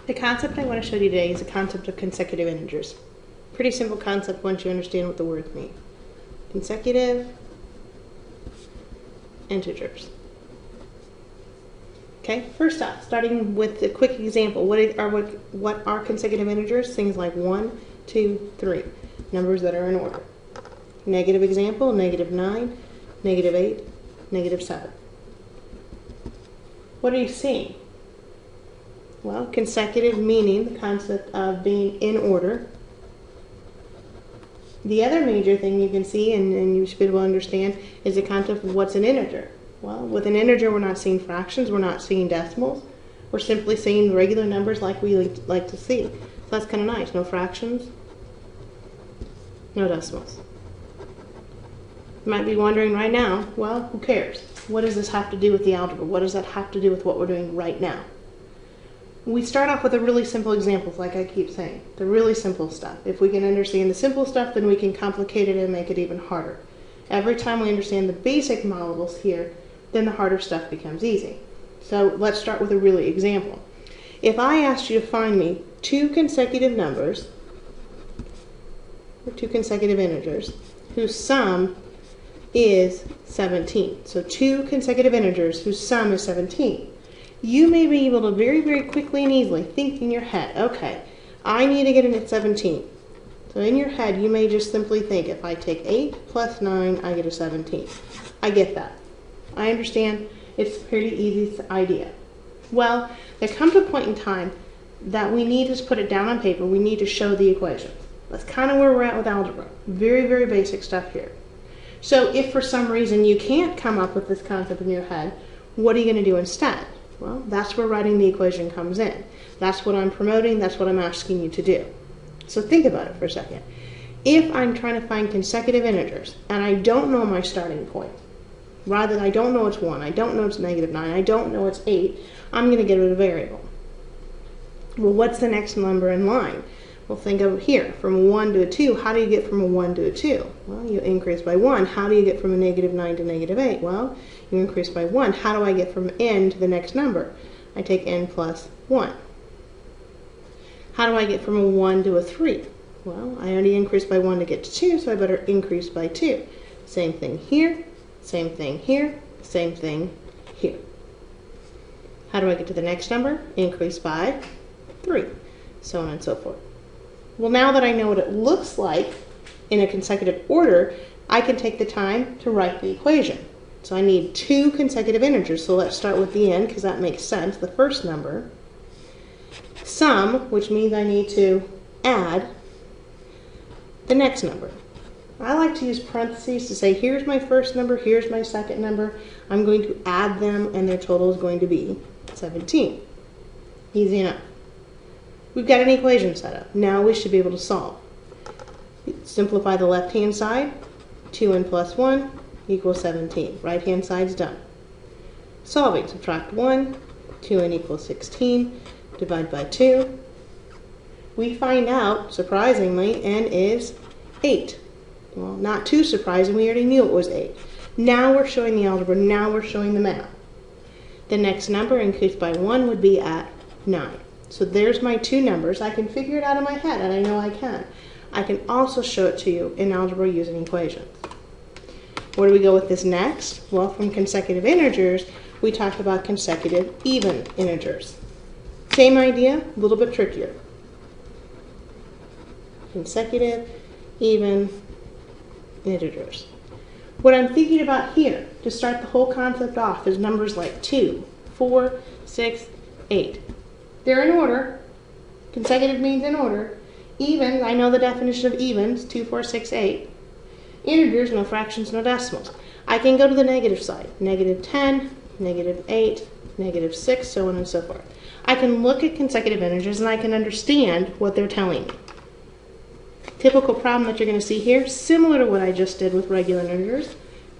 The concept I want to show you today is the concept of consecutive integers. Pretty simple concept once you understand what the words mean. Consecutive integers. Okay, first off, starting with a quick example, what are consecutive integers? Things like 1, 2, 3, numbers that are in order. Negative example, -9, -8, -7. What are you seeing? Well, consecutive meaning the concept of being in order. The other major thing you can see, and you should be able to understand, is the concept of what's an integer. Well, with an integer, we're not seeing fractions, we're not seeing decimals. We're simply seeing regular numbers like we like to see. So that's kind of nice. No fractions, no decimals. You might be wondering right now, well, who cares? What does this have to do with the algebra? What does that have to do with what we're doing right now? We start off with the really simple examples, like I keep saying, the really simple stuff. If we can understand the simple stuff, then we can complicate it and make it even harder. Every time we understand the basic models here, then the harder stuff becomes easy. So let's start with a really example. If I asked you to find me two consecutive numbers, or two consecutive integers, whose sum is 17. So two consecutive integers whose sum is 17. You may be able to very, very quickly and easily think in your head, okay, I need to get in at 17. So in your head, you may just simply think, if I take 8 plus 9, I get a 17. I get that. I understand. It's a pretty easy idea. Well, there comes a point in time that we need to put it down on paper. We need to show the equations. That's kind of where we're at with algebra. Very, very basic stuff here. So if for some reason you can't come up with this concept in your head, what are you going to do instead? Well, that's where writing the equation comes in. That's what I'm promoting. That's what I'm asking you to do. So think about it for a second. If I'm trying to find consecutive integers and I don't know my starting point, rather I don't know it's 1, I don't know it's -9, I don't know it's 8, I'm going to get rid of a variable. Well, what's the next number in line? Well, think of here, from a 1 to a 2, how do you get from a 1 to a 2? Well, you increase by 1. How do you get from a -9 to -8? Well, you increase by 1. How do I get from n to the next number? I take n plus 1. How do I get from a 1 to a 3? Well, I already increased by 1 to get to 2, so I better increase by 2. Same thing here, same thing here, same thing here. How do I get to the next number? Increase by 3, so on and so forth. Well, now that I know what it looks like in a consecutive order, I can take the time to write the equation. So I need two consecutive integers, so let's start with the n because that makes sense, the first number. Sum, which means I need to add the next number. I like to use parentheses to say, here's my first number, here's my second number. I'm going to add them, and their total is going to be 17. Easy enough. We've got an equation set up. Now we should be able to solve. Simplify the left-hand side. 2n plus 1 equals 17. Right-hand side's done. Solving. Subtract 1. 2n equals 16. Divide by 2. We find out, surprisingly, n is 8. Well, not too surprising. We already knew it was 8. Now we're showing the algebra. Now we're showing the math. The next number increased by 1 would be at 9. So there's my two numbers. I can figure it out in my head, and I know I can. I can also show it to you in algebra using equations. Where do we go with this next? Well, from consecutive integers, we talk about consecutive even integers. Same idea, a little bit trickier. Consecutive even integers. What I'm thinking about here, to start the whole concept off, is numbers like 2, 4, 6, 8. They're in order. Consecutive means in order. Even, I know the definition of evens, 2, 4, 6, 8. Integers, no fractions, no decimals. I can go to the negative side. -10, -8, -6, so on and so forth. I can look at consecutive integers and I can understand what they're telling me. Typical problem that you're going to see here, similar to what I just did with regular integers,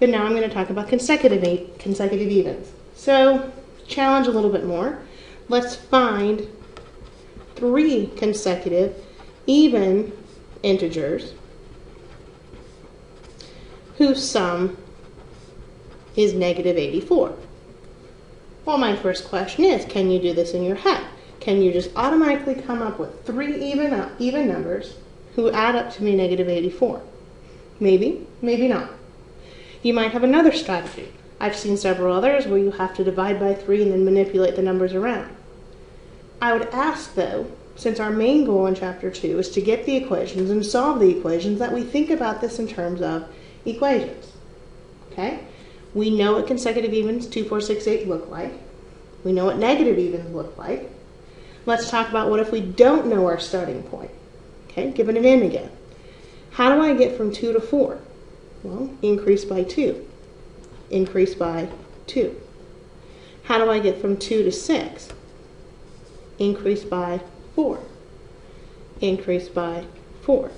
but now I'm going to talk about consecutive evens. So, challenge a little bit more. Let's find 3 consecutive even integers whose sum is -84. Well, my first question is, can you do this in your head? can you just automatically come up with 3 even numbers who add up to be negative 84? Maybe, maybe not. You might have another strategy. I've seen several others where you have to divide by 3 and then manipulate the numbers around. I would ask, though, since our main goal in Chapter 2 is to get the equations and solve the equations, that we think about this in terms of equations. Okay? We know what consecutive evens 2, 4, 6, 8 look like. We know what negative evens look like. Let's talk about what if we don't know our starting point. Okay, giving it in again. How do I get from 2 to 4? Well, increase by 2. Increase by 2. How do I get from 2 to 6? Increase by 4. Increase by 4.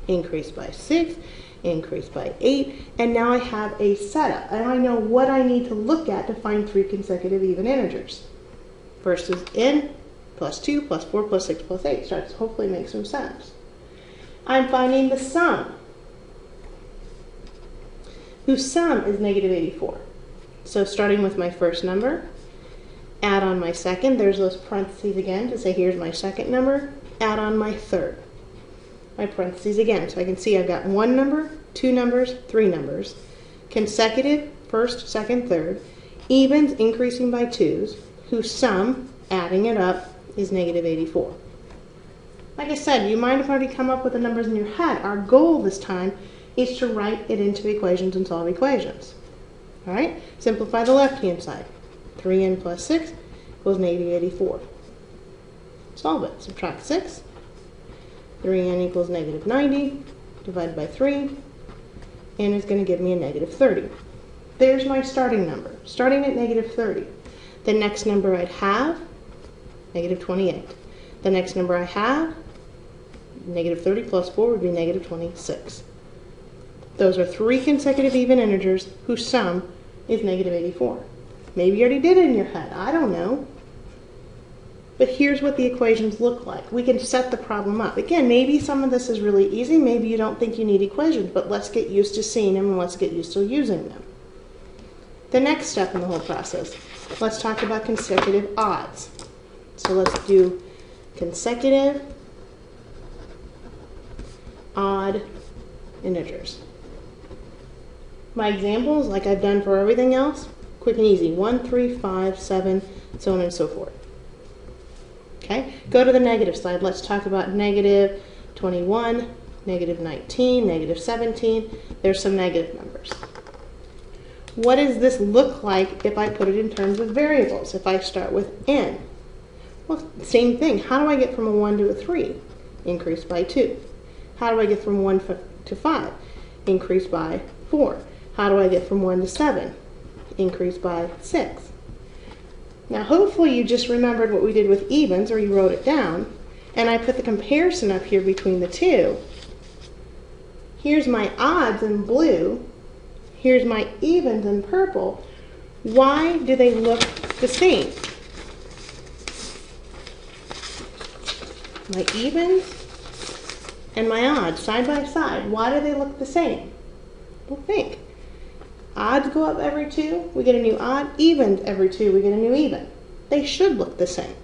Increase by 6. Increase by 8. And now I have a setup. And I know what I need to look at to find 3 consecutive even integers. First is n plus 2 plus 4 plus 6 plus 8. Starts to hopefully make some sense. I'm finding the sum, whose sum is negative 84. So starting with my first number, add on my second, there's those parentheses again to say here's my second number, add on my third. My parentheses again, so I can see I've got 1 number, 2 numbers, 3 numbers, consecutive, first, second, third, evens increasing by 2's, whose sum, adding it up, is negative 84. Like I said, you might have already come up with the numbers in your head. Our goal this time is to write it into equations and solve equations. All right? Simplify the left-hand side. 3n plus 6 equals negative 84. Solve it. Subtract 6. 3n equals negative 90. Divided by 3. And it's going to give me a negative 30. There's my starting number. Starting at negative 30. The next number I'd have, negative 28. The next number I have, negative 30 plus 4 would be negative 26. Those are 3 consecutive even integers whose sum is negative 84. Maybe you already did it in your head. I don't know. But here's what the equations look like. We can set the problem up. Again, maybe some of this is really easy. Maybe you don't think you need equations, but let's get used to seeing them and let's get used to using them. The next step in the whole process, let's talk about consecutive odds. So let's do consecutive odd integers. My examples, like I've done for everything else, quick and easy. 1, 3, 5, 7, so on and so forth. Okay, go to the negative side. Let's talk about negative 21, negative 19, negative 17. There's some negative numbers. What does this look like if I put it in terms of variables? If I start with n? Well, same thing. How do I get from a 1 to a 3? Increase by 2. How do I get from 1 to 5? Increase by 4. How do I get from 1 to 7? Increase by 6. Now, hopefully you just remembered what we did with evens, or you wrote it down, and I put the comparison up here between the two. Here's my odds in blue. Here's my evens in purple. Why do they look the same? My evens and my odds side by side. Why do they look the same? Well, think. Odds go up every 2, we get a new odd. Evens every 2, we get a new even. They should look the same.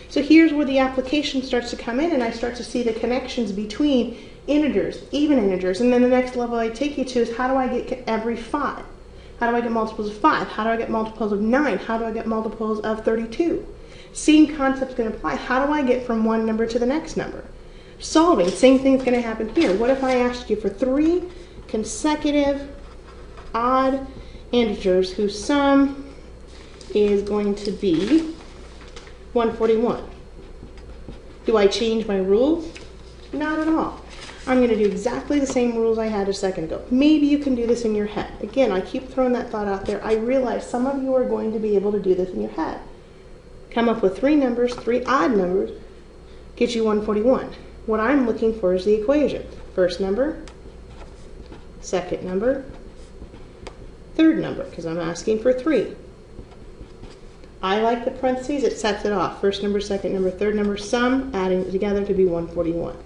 So here's where the application starts to come in, and I start to see the connections between integers, even integers, and then the next level I take you to is how do I get every 5? How do I get multiples of 5? How do I get multiples of 9? How do I get multiples of 32? Same concept's going to apply. How do I get from one number to the next number? Solving, same thing's going to happen here. What if I asked you for 3 consecutive odd integers whose sum is going to be 141? Do I change my rules? Not at all. I'm going to do exactly the same rules I had a second ago. Maybe you can do this in your head. Again, I keep throwing that thought out there. I realize some of you are going to be able to do this in your head. Come up with 3 numbers, 3 odd numbers, get you 141. What I'm looking for is the equation. First number, second number, third number, because I'm asking for 3. I like the parentheses, it sets it off. First number, second number, third number, sum, adding it together to be 141.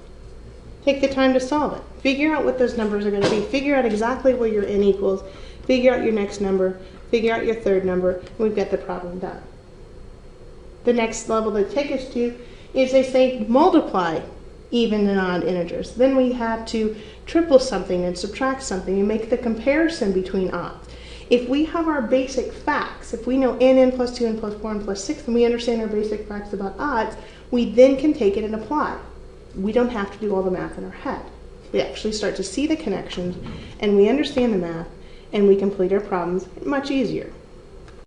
Take the time to solve it. Figure out what those numbers are going to be. Figure out exactly where your n equals. Figure out your next number. Figure out your third number. And we've got the problem done. the next level they take us to is they say multiply even and odd integers. Then we have to triple something and subtract something and make the comparison between odds. If we have our basic facts, if we know n plus 2, n plus 4, n plus 6, and we understand our basic facts about odds, we then can take it and apply. We don't have to do all the math in our head. We actually start to see the connections, and we understand the math, and we complete our problems much easier.